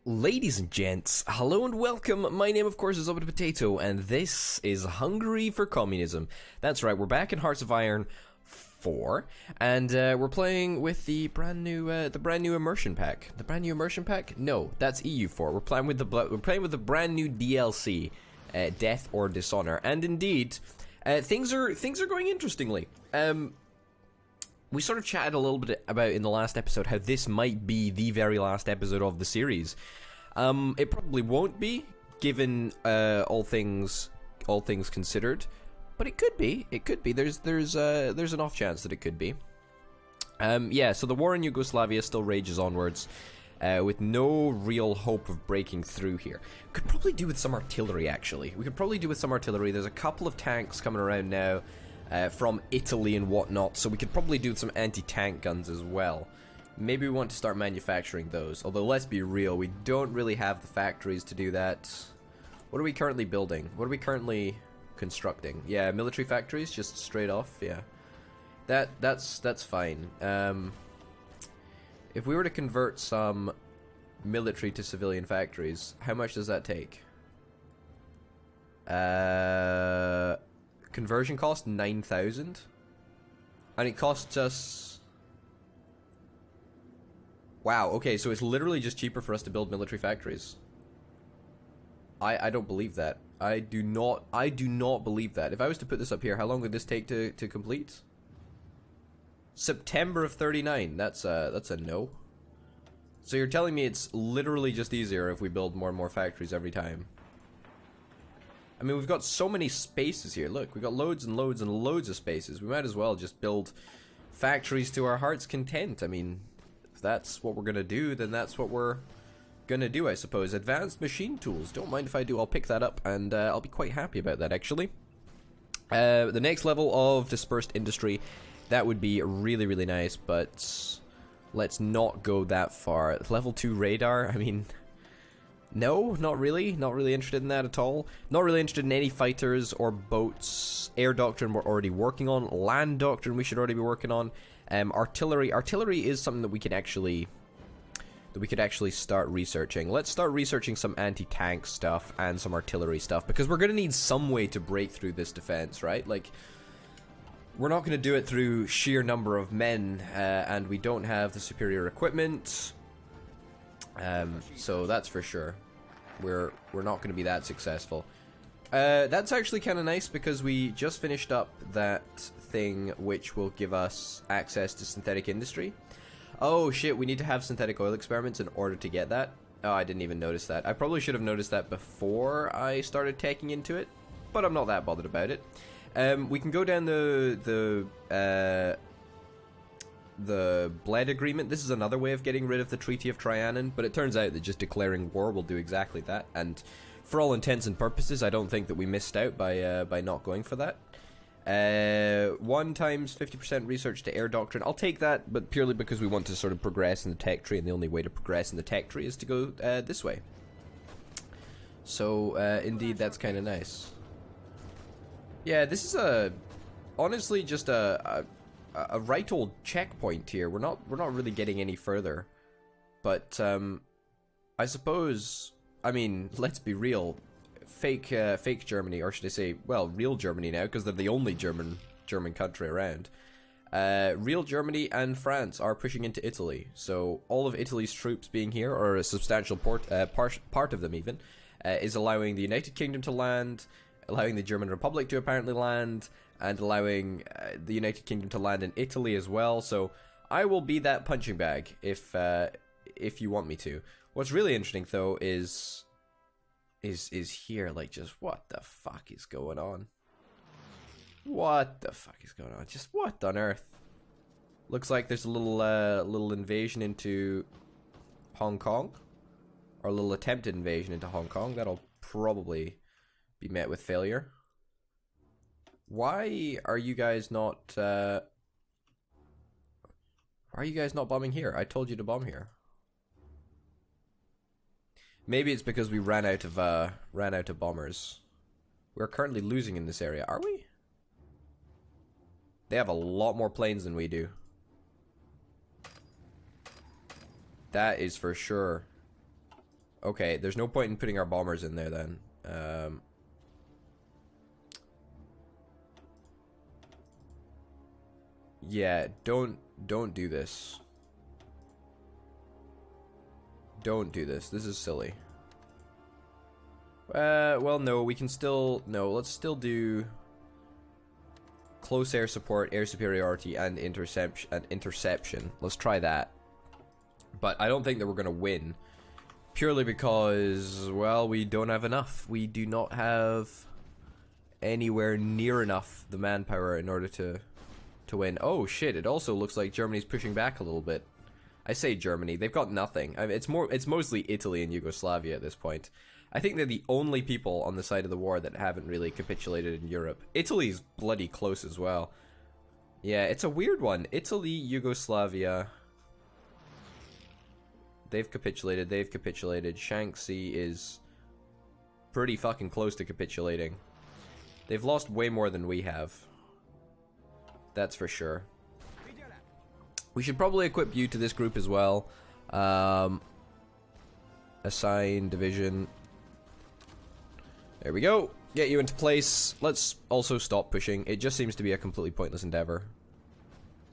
Ladies and gents, hello and welcome. My name, of course, is Open Potato, and this is Hungary for Communism. That's right, we're back in Hearts of Iron 4, and we're playing with the brand new immersion pack. The brand new immersion pack? No, that's EU4. We're playing with the brand new DLC, Death or Dishonor, and indeed, things are going interestingly. We sort of chatted a little bit about in the last episode how this might be the very last episode of the series. It probably won't be, given all things considered, but it could be. It could be. There's an off chance that it could be. Yeah. So the war in Yugoslavia still rages onwards, with no real hope of breaking through here. Could probably do with some artillery. Actually, we could probably do with some artillery. There's a couple of tanks coming around now. From Italy and whatnot, so we could probably do some anti-tank guns as well. Maybe we want to start manufacturing those, although let's be real, we don't really have the factories to do that. What are we currently building? What are we currently constructing? Yeah, military factories, just straight off, yeah. That's fine. If we were to convert some military to civilian factories, how much does that take? Conversion cost 9,000, and it costs us. Wow. Okay, so it's literally just cheaper for us to build military factories. I don't believe that. I do not believe that. If I was to put this up here, how long would this take to complete? September of 39. That's a no. So you're telling me it's literally just easier if we build more and more factories every time? I mean, we've got so many spaces here. Look, we've got loads and loads and loads of spaces. We might as well just build factories to our heart's content. I mean, if that's what we're going to do, then that's what we're going to do, I suppose. Advanced machine tools. Don't mind if I do. I'll pick that up, and I'll be quite happy about that, actually. The next level of dispersed industry, that would be really, really nice, but let's not go that far. Level 2 radar, I mean... No, not really. Not really interested in that at all. Not really interested in any fighters or boats. Air doctrine we're already working on. Land doctrine we should already be working on. Artillery. Artillery is something that we could actually start researching. Let's start researching some anti-tank stuff and some artillery stuff, because we're going to need some way to break through this defense, right? Like, we're not going to do it through sheer number of men, and we don't have the superior equipment. So that's for sure. We're not going to be that successful. That's actually kind of nice, because we just finished up that thing which will give us access to synthetic industry. Oh shit, we need to have synthetic oil experiments in order to get that. Oh, I didn't even notice that. I probably should have noticed that before I started taking into it, but I'm not that bothered about it. We can go down the Bled Agreement. This is another way of getting rid of the Treaty of Trianon, but it turns out that just declaring war will do exactly that, and for all intents and purposes, I don't think that we missed out by not going for that. 1 times 50% research to air doctrine. I'll take that, but purely because we want to sort of progress in the tech tree, and the only way to progress in the tech tree is to go this way. So, indeed, that's kind of nice. Yeah, this is honestly just a right old checkpoint here. We're not really getting any further, but I suppose, I mean, let's be real, fake Germany, or should I say, well, real Germany now, because they're the only German country around. Real Germany and France are pushing into Italy, so all of Italy's troops being here, or a substantial part of them even, is allowing the United Kingdom to land, allowing the German Republic to apparently land, and allowing the United Kingdom to land in Italy as well. So I will be that punching bag if you want me to. What's really interesting though is here, like, just what the fuck is going on? What the fuck is going on? Just what on earth? Looks like there's a little invasion into Hong Kong, or a little attempted invasion into Hong Kong. That'll probably be met with failure. Why are you guys not bombing here? I told you to bomb here. Maybe it's because we ran out of bombers. We're currently losing in this area, are we? They have a lot more planes than we do. That is for sure. Okay, there's no point in putting our bombers in there then. Yeah, don't do this. Don't do this. This is silly. Well, no, we can still... No, let's still do... Close air support, air superiority, and interception. Let's try that. But I don't think that we're going to win. Purely because, well, we don't have enough. We do not have anywhere near enough the manpower in order to win. Oh, shit, it also looks like Germany's pushing back a little bit. I say Germany, they've got nothing. I mean, it's mostly Italy and Yugoslavia at this point. I think they're the only people on the side of the war that haven't really capitulated in Europe. Italy's bloody close as well. Yeah, it's a weird one. Italy, Yugoslavia. They've capitulated, Shanxi is pretty fucking close to capitulating. They've lost way more than we have. That's for sure. We should probably equip you to this group as well. Assign division. There we go. Get you into place. Let's also stop pushing. It just seems to be a completely pointless endeavor.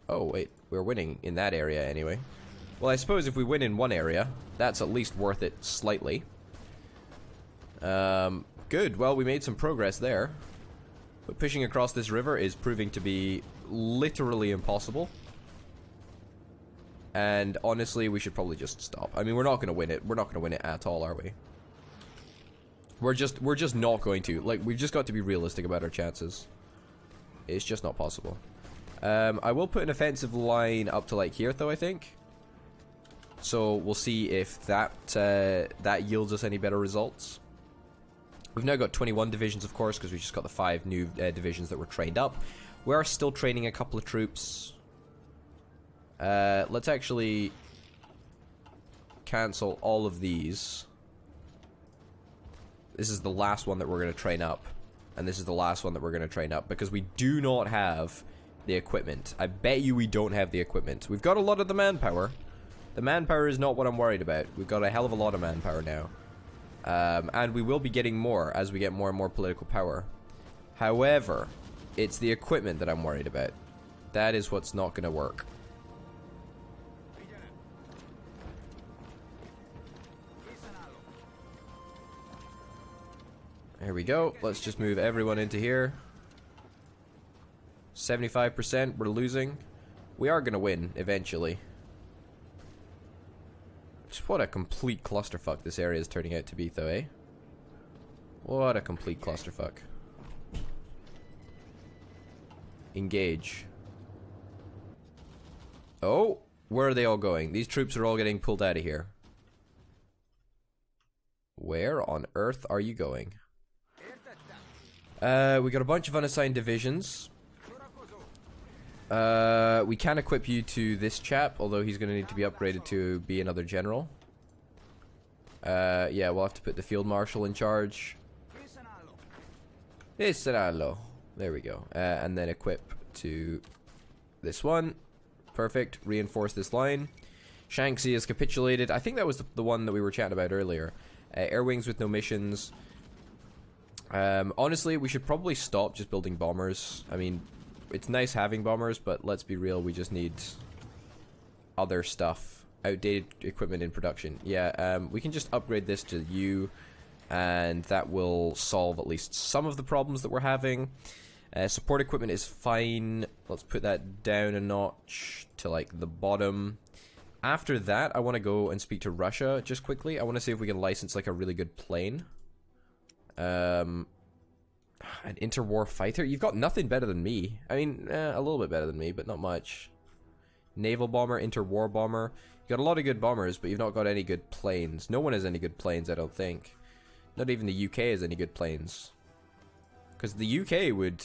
Oh, wait. We're winning in that area anyway. Well, I suppose if we win in one area, that's at least worth it slightly. Good. Well, we made some progress there. But pushing across this river is proving to be literally impossible. And honestly, we should probably just stop. I mean, we're not going to win it. We're not going to win it at all, are we? We're just not going to. Like, we've just got to be realistic about our chances. It's just not possible. I will put an offensive line up to, like, here, though, I think. So, we'll see if that yields us any better results. We've now got 21 divisions, of course, because we just got the 5 new divisions that were trained up. We are still training a couple of troops. Let's actually cancel all of these. This is the last one that we're going to train up. And this is the last one that we're going to train up. Because we do not have the equipment. I bet you we don't have the equipment. We've got a lot of the manpower. The manpower is not what I'm worried about. We've got a hell of a lot of manpower now. And we will be getting more as we get more and more political power. However, it's the equipment that I'm worried about. That is what's not going to work. Here we go. Let's just move everyone into here. 75%. We're losing. We are going to win eventually. Just what a complete clusterfuck this area is turning out to be, though, eh? What a complete clusterfuck. Engage. Oh, where are they all going? These troops are all getting pulled out of here. Where on earth are you going? We got a bunch of unassigned divisions. We can equip you to this chap, although he's going to need to be upgraded to be another general. Yeah, we'll have to put the field marshal in charge. Dishonor. There we go. And then equip to this one. Perfect. Reinforce this line. Shanxi has capitulated. I think that was the one that we were chatting about earlier. Air wings with no missions. Honestly, we should probably stop just building bombers. I mean, it's nice having bombers, but let's be real, we just need other stuff. Outdated equipment in production. Yeah, we can just upgrade this to U, and that will solve at least some of the problems that we're having. Support equipment is fine. Let's put that down a notch to, like, the bottom. After that, I want to go and speak to Russia just quickly. I want to see if we can license, like, a really good plane. An interwar fighter? You've got nothing better than me. I mean, a little bit better than me, but not much. Naval bomber, interwar bomber. You got a lot of good bombers, but you've not got any good planes. No one has any good planes, I don't think. Not even the UK has any good planes. Because the UK would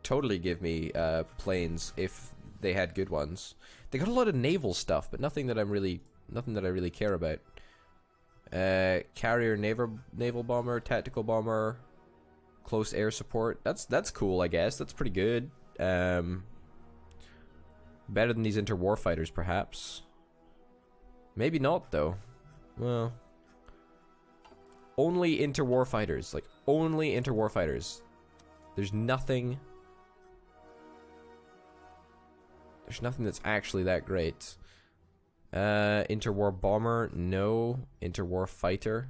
totally give me planes if they had good ones. They got a lot of naval stuff, but nothing that I really care about. Carrier naval bomber, tactical bomber, close air support. That's cool, I guess. That's pretty good. Better than these interwar fighters, perhaps. Maybe not, though. Well, only interwar fighters. Like, only interwar fighters. There's nothing... There's nothing that's actually that great. Interwar bomber, no. Interwar fighter.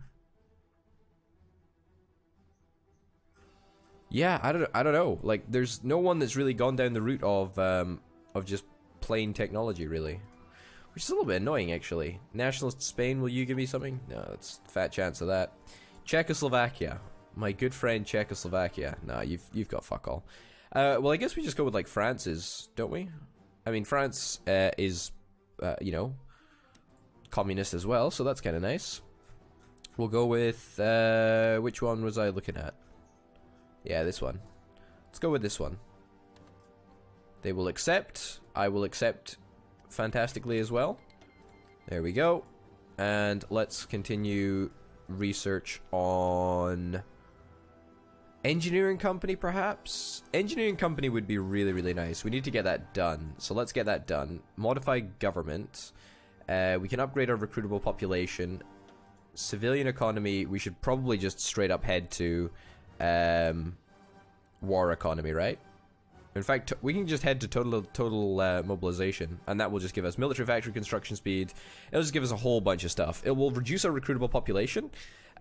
Yeah, I don't know. Like, there's no one that's really gone down the route of just plain technology, really. Which is a little bit annoying, actually. Nationalist Spain, will you give me something? No, that's a fat chance of that. Czechoslovakia. My good friend Czechoslovakia. Nah, you've got fuck all. Well, I guess we just go with, like, France's, don't we? I mean, France is, you know, communist as well, so that's kind of nice. We'll go with, which one was I looking at? Yeah, this one. Let's go with this one. They will accept. I will accept fantastically as well. There we go. And let's continue research on engineering company, perhaps? Engineering company would be really, really nice. We need to get that done. So let's get that done. Modify government. We can upgrade our recruitable population. Civilian economy, we should probably just straight up head to war economy, right? In fact, we can just head to total mobilization, and that will just give us military factory construction speed. It'll just give us a whole bunch of stuff. It will reduce our recruitable population,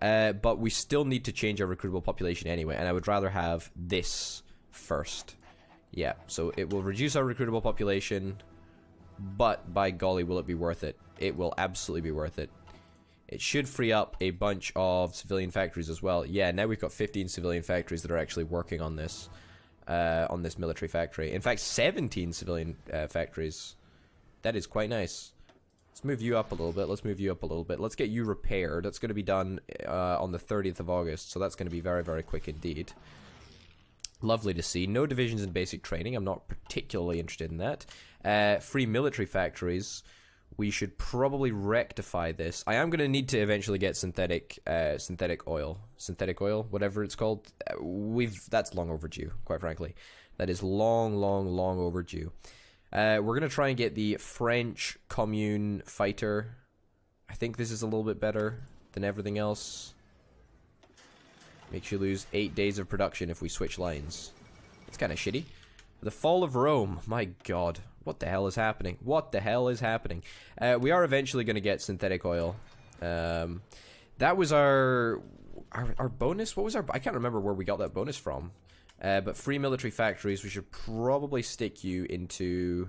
but we still need to change our recruitable population anyway, and I would rather have this first. Yeah, so it will reduce our recruitable population, but by golly, will it be worth it? It will absolutely be worth it. It should free up a bunch of civilian factories as well. Yeah, now we've got 15 civilian factories that are actually working on this military factory. In fact, 17 civilian factories. That is quite nice. Let's move you up a little bit. Let's move you up a little bit. Let's get you repaired. That's going to be done on the 30th of August, so that's going to be very, very quick indeed. Lovely to see. No divisions in basic training. I'm not particularly interested in that. Free military factories. We should probably rectify this. I am going to need to eventually get synthetic oil, whatever it's called. That's long overdue, quite frankly. That is long overdue. We're going to try and get the French commune fighter. I think this is a little bit better than everything else. Makes you lose 8 days of production if we switch lines. It's kind of shitty. The fall of Rome. My god. What the hell is happening? What the hell is happening? We are eventually going to get synthetic oil. That was our bonus? What was our... I can't remember where we got that bonus from. But free military factories, we should probably stick you into...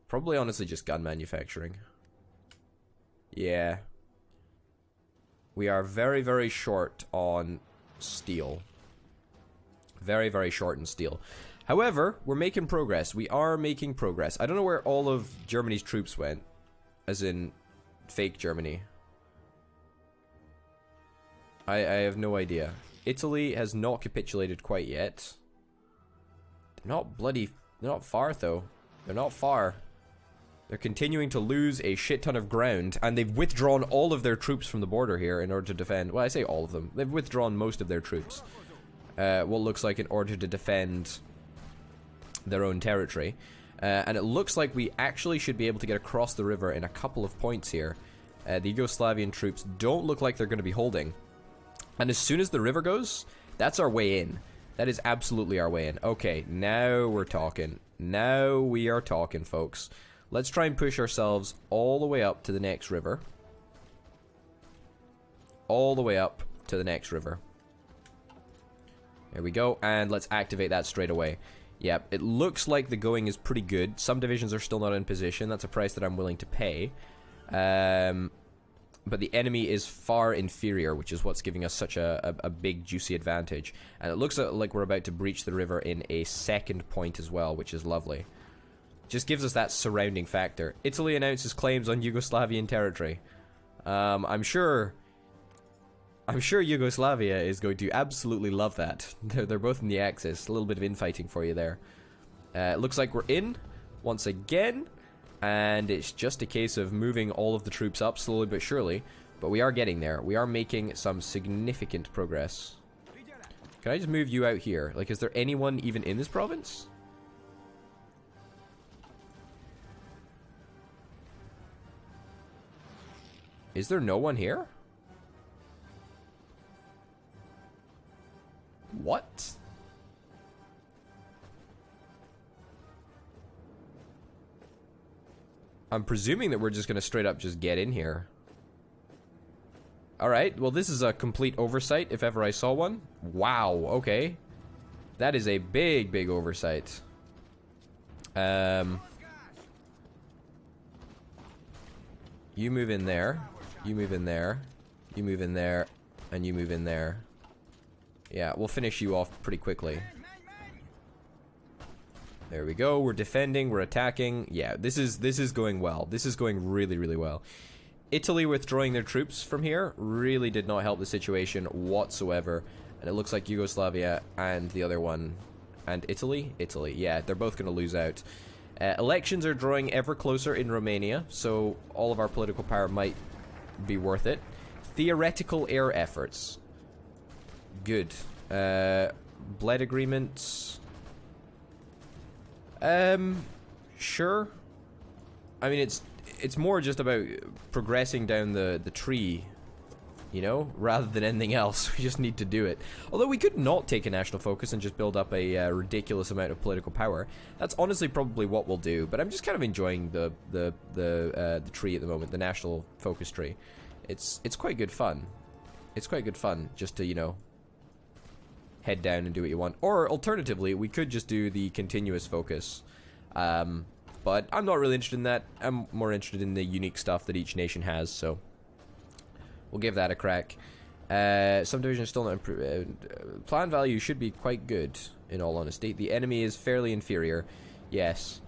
Probably honestly just gun manufacturing. Yeah. We are very, very short on steel. Very, very short in steel. However, we're making progress. We are making progress. I don't know where all of Germany's troops went. As in, fake Germany. I have no idea. Italy has not capitulated quite yet. They're not far, though. They're not far. They're continuing to lose a shit ton of ground, and they've withdrawn all of their troops from the border here in order to defend... Well, I say all of them. They've withdrawn most of their troops. What looks like in order to defend their own territory. And it looks like we actually should be able to get across the river in a couple of points here. The Yugoslavian troops don't look like they're going to be holding. And as soon as the river goes, that's our way in. That is absolutely our way in. Okay, now we're talking. Now we are talking, folks. Let's try and push ourselves all the way up to the next river. All the way up to the next river. There we go, and let's activate that straight away. Yep, it looks like the going is pretty good. Some divisions are still not in position. That's a price that I'm willing to pay. But the enemy is far inferior, which is what's giving us such a big, juicy advantage. And it looks like we're about to breach the river in a second point as well, which is lovely. Just gives us that surrounding factor. Italy announces claims on Yugoslavian territory. I'm sure Yugoslavia is going to absolutely love that. They're both in the Axis. A little bit of infighting for you there. Looks like we're in once again. And it's just a case of moving all of the troops up slowly but surely. But we are getting there. We are making some significant progress. Can I just move you out here? Like, is there anyone even in this province? Is there no one here? What? I'm presuming that we're just gonna straight up just get in here. Alright, well this is a complete oversight if ever I saw one. Wow, okay. That is a big, big oversight. You move in there. You move in there. You move in there. And you move in there. Yeah, we'll finish you off pretty quickly. There we go. We're defending. We're attacking. Yeah, this is going well. This is going really, really well. Italy withdrawing their troops from here really did not help the situation whatsoever. And it looks like Yugoslavia and the other one. And Italy? Italy. Yeah, they're both going to lose out. Elections are drawing ever closer in Romania, so all of our political power might be worth it. Theoretical air efforts. Good. Bled agreements. Sure. I mean, it's more just about progressing down the tree, you know, rather than anything else. We just need to do it. Although we could not take a national focus and just build up a ridiculous amount of political power. That's honestly probably what we'll do. But I'm just kind of enjoying the tree at the moment, the national focus tree. It's quite good fun. It's quite good fun just to, you know, head down and do what you want. Or alternatively, we could just do the continuous focus. But I'm not really interested in that. I'm more interested in the unique stuff that each nation has, so we'll give that a crack. Some divisions still not plan value should be quite good, in all honesty. The enemy is fairly inferior, yes.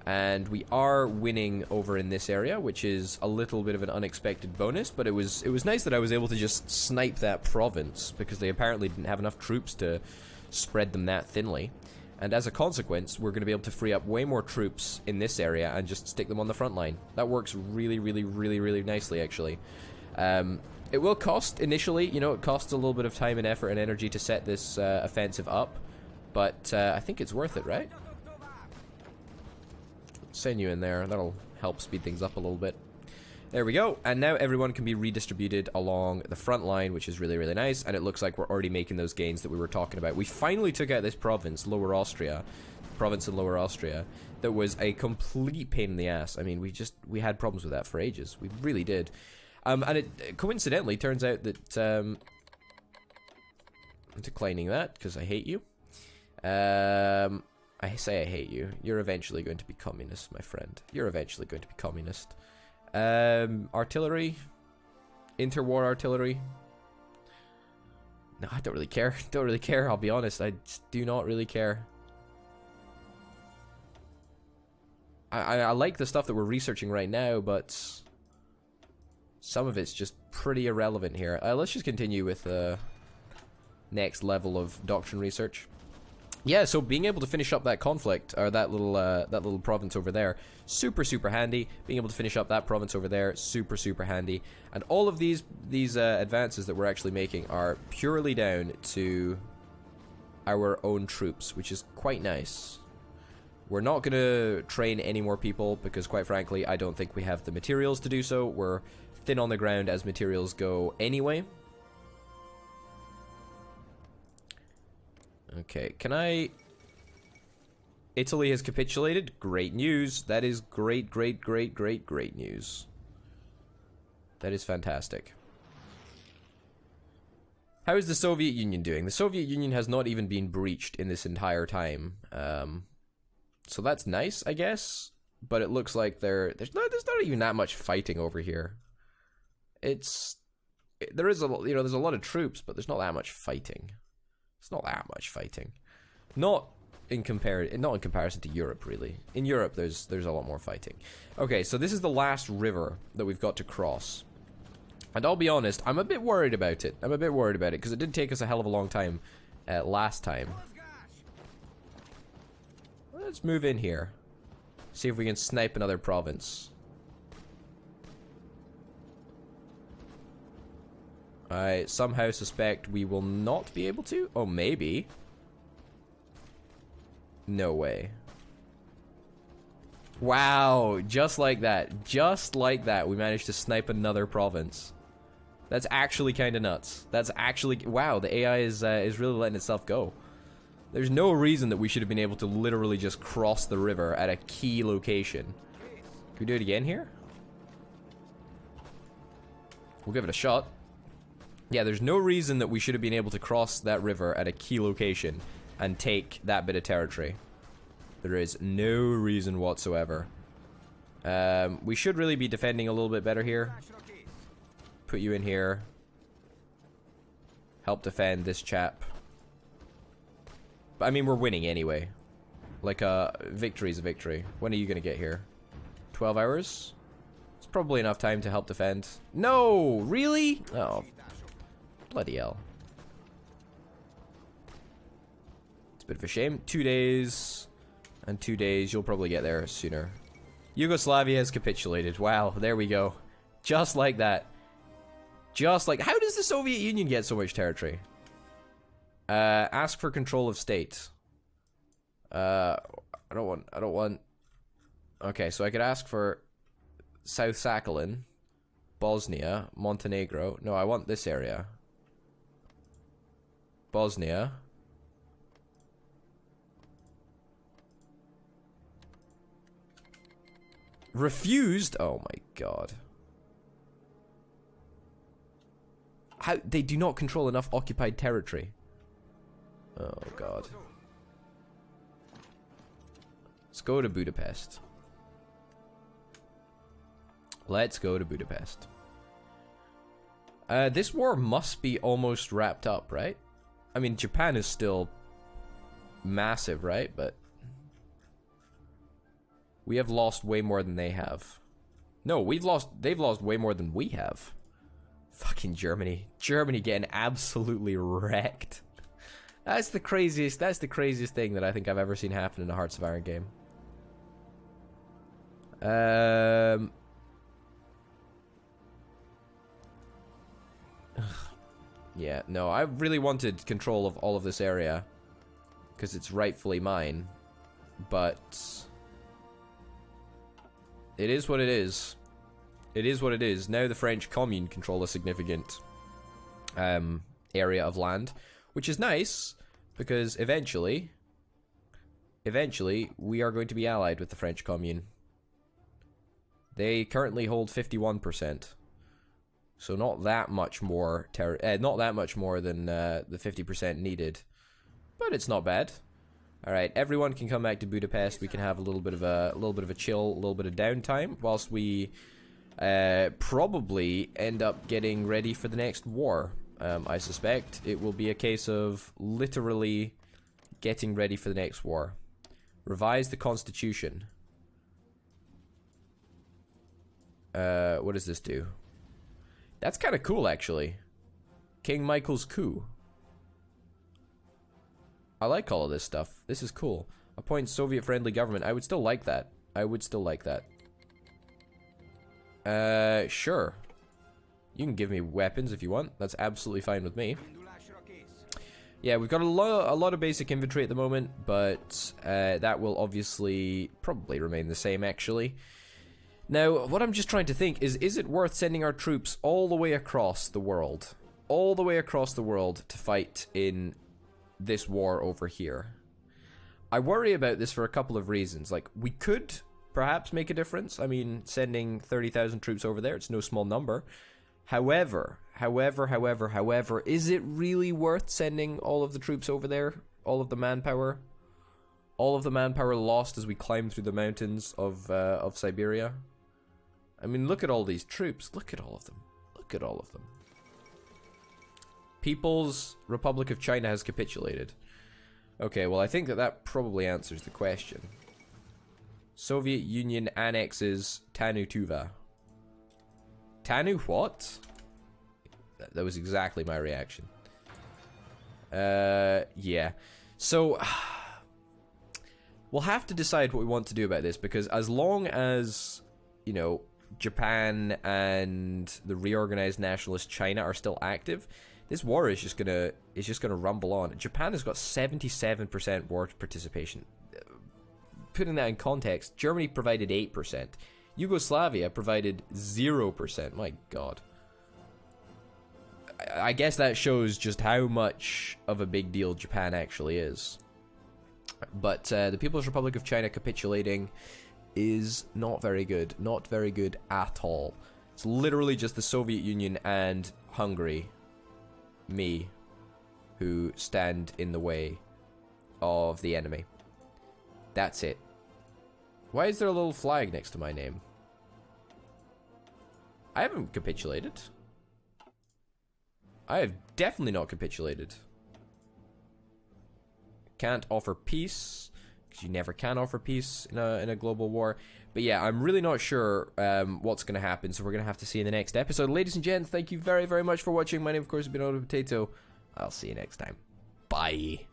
And we are winning over in this area, which is a little bit of an unexpected bonus, but it was nice that I was able to just snipe that province, because they apparently didn't have enough troops to spread them that thinly. And as a consequence, we're going to be able to free up way more troops in this area and just stick them on the front line. That works really, really, really, really nicely, actually. It will cost initially, you know, it costs a little bit of time and effort and energy to set this offensive up, but I think it's worth it, right? Send you in there. That'll help speed things up a little bit. There we go. And now everyone can be redistributed along the front line, which is really, really nice. And it looks like we're already making those gains that we were talking about. We finally took out this province, Lower Austria. Province in Lower Austria. That was a complete pain in the ass. I mean, we had problems with that for ages. We really did. And it coincidentally turns out that... I'm declining that, because I hate you. I say I hate you. You're eventually going to be communist, my friend. You're eventually going to be communist. Artillery. Interwar artillery. No, I don't really care. Don't really care, I'll be honest. I just do not really care. I like the stuff that we're researching right now, but some of it's just pretty irrelevant here. Let's just continue with the next level of doctrine research. Yeah, so being able to finish up that conflict, or that little province over there, super, super handy. Being able to finish up that province over there, super, super handy. And all of these advances that we're actually making are purely down to our own troops, which is quite nice. We're not going to train any more people, because quite frankly, I don't think we have the materials to do so. We're thin on the ground as materials go anyway. Okay, can I... Italy has capitulated. Great news. That is great, great, great, great, great news. That is fantastic. How is the Soviet Union doing? The Soviet Union has not even been breached in this entire time. So that's nice, I guess. But it looks like there's not even that much fighting over here. There is there's a lot of troops, but there's not that much fighting. It's not that much fighting. Not in comparison to Europe, really. In Europe, there's a lot more fighting. Okay, so this is the last river that we've got to cross. And I'll be honest, I'm a bit worried about it. I'm a bit worried about it, because it did take us a hell of a long time last time. Let's move in here. See if we can snipe another province. I somehow suspect we will not be able to. Oh, maybe. No way. Wow, just like that. Just like that, we managed to snipe another province. That's actually kind of nuts. That's actually... Wow, the AI is really letting itself go. There's no reason that we should have been able to literally just cross the river at a key location. Can we do it again here? We'll give it a shot. Yeah, there's no reason that we should have been able to cross that river at a key location and take that bit of territory. There is no reason whatsoever. We should really be defending a little bit better here. Put you in here. Help defend this chap. But, I mean, we're winning anyway. Like, victory's a victory. When are you gonna get here? 12 hours? It's probably enough time to help defend. No! Really? Oh. Bloody hell. It's a bit of a shame. 2 days. And 2 days. You'll probably get there sooner. Yugoslavia has capitulated. Wow, there we go. Just like that. Just like... How does the Soviet Union get so much territory? Ask for control of state. I don't want... Okay, so I could ask for South Sakhalin, Bosnia, Montenegro. No, I want this area. Bosnia. Refused? Oh my god. How? They do not control enough occupied territory. Oh god. Let's go to Budapest. Let's go to Budapest. This war must be almost wrapped up, right? I mean, Japan is still massive, right? But we have lost way more than they have. No, they've lost way more than we have. Fucking Germany. Germany getting absolutely wrecked. That's the craziest thing that I think I've ever seen happen in a Hearts of Iron game. Yeah, no, I really wanted control of all of this area because it's rightfully mine, but it is what it is. It is what it is. Now the French Commune control a significant area of land, which is nice because eventually we are going to be allied with the French Commune. They currently hold 51%. So not that much more not that much more than the 50% needed. But it's not bad. All right, everyone can come back to Budapest. We can have a little bit of a chill, a little bit of downtime whilst we probably end up getting ready for the next war. I suspect it will be a case of literally getting ready for the next war. Revise the Constitution. What does this do? That's kind of cool, actually. King Michael's coup. I like all of this stuff. This is cool. Appoint Soviet-friendly government. I would still like that. I would still like that. Sure. You can give me weapons if you want. That's absolutely fine with me. Yeah, we've got a lot of basic inventory at the moment, but that will obviously probably remain the same, actually. Now, what I'm just trying to think is it worth sending our troops all the way across the world? All the way across the world to fight in this war over here? I worry about this for a couple of reasons. Like, we could perhaps make a difference. I mean, sending 30,000 troops over there, it's no small number. However, is it really worth sending all of the troops over there? All of the manpower? All of the manpower lost as we climb through the mountains of Siberia? I mean, look at all these troops. Look at all of them. Look at all of them. People's Republic of China has capitulated. Okay, well, I think that probably answers the question. Soviet Union annexes Tanu Tuva. Tanu what? That was exactly my reaction. Yeah. So, we'll have to decide what we want to do about this, because as long as, you know, Japan and the reorganized nationalist China are still active, this war is just gonna rumble on. Japan has got 77% war participation. Putting that in context, Germany provided 8%. Yugoslavia provided 0%. My god. I guess that shows just how much of a big deal Japan actually is. But the People's Republic of China capitulating is not very good. Not very good at all. It's literally just the Soviet Union and Hungary, me, who stand in the way of the enemy. That's it. Why is there a little flag next to my name? I haven't capitulated. I have definitely not capitulated. Can't offer peace, because you never can offer peace in a global war. But yeah, I'm really not sure what's going to happen, so we're going to have to see in the next episode. Ladies and gents, thank you very, very much for watching. My name, of course, has been Potato. I'll see you next time. Bye.